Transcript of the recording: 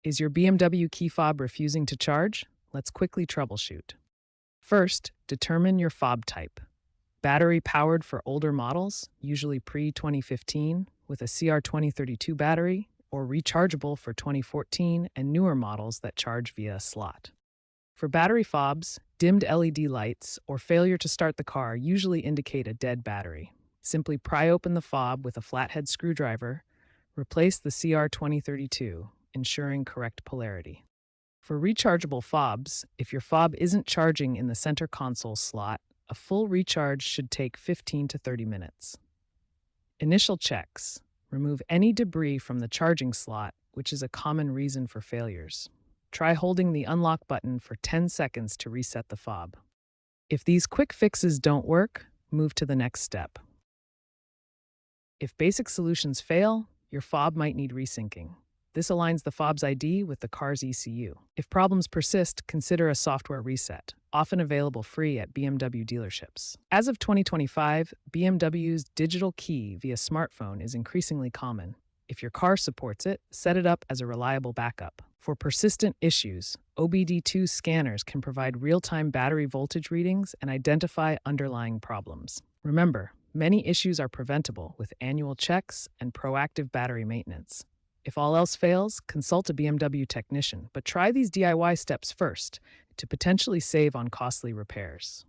Is your BMW key fob refusing to charge? Let's quickly troubleshoot. First, determine your fob type. Battery powered for older models, usually pre-2015, with a CR2032 battery, or rechargeable for 2014 and newer models that charge via a slot. For battery fobs, dimmed LED lights or failure to start the car usually indicate a dead battery. Simply pry open the fob with a flathead screwdriver, replace the CR2032, ensuring correct polarity. For rechargeable fobs, if your fob isn't charging in the center console slot, a full recharge should take 15 to 30 minutes. Initial checks. Remove any debris from the charging slot, which is a common reason for failures. Try holding the unlock button for 10 seconds to reset the fob. If these quick fixes don't work, move to the next step. If basic solutions fail, your fob might need resyncing. This aligns the fob's ID with the car's ECU. If problems persist, consider a software reset, often available free at BMW dealerships. As of 2025, BMW's digital key via smartphone is increasingly common. If your car supports it, set it up as a reliable backup. For persistent issues, OBD2 scanners can provide real-time battery voltage readings and identify underlying problems. Remember, many issues are preventable with annual checks and proactive battery maintenance. If all else fails, consult a BMW technician, but try these DIY steps first to potentially save on costly repairs.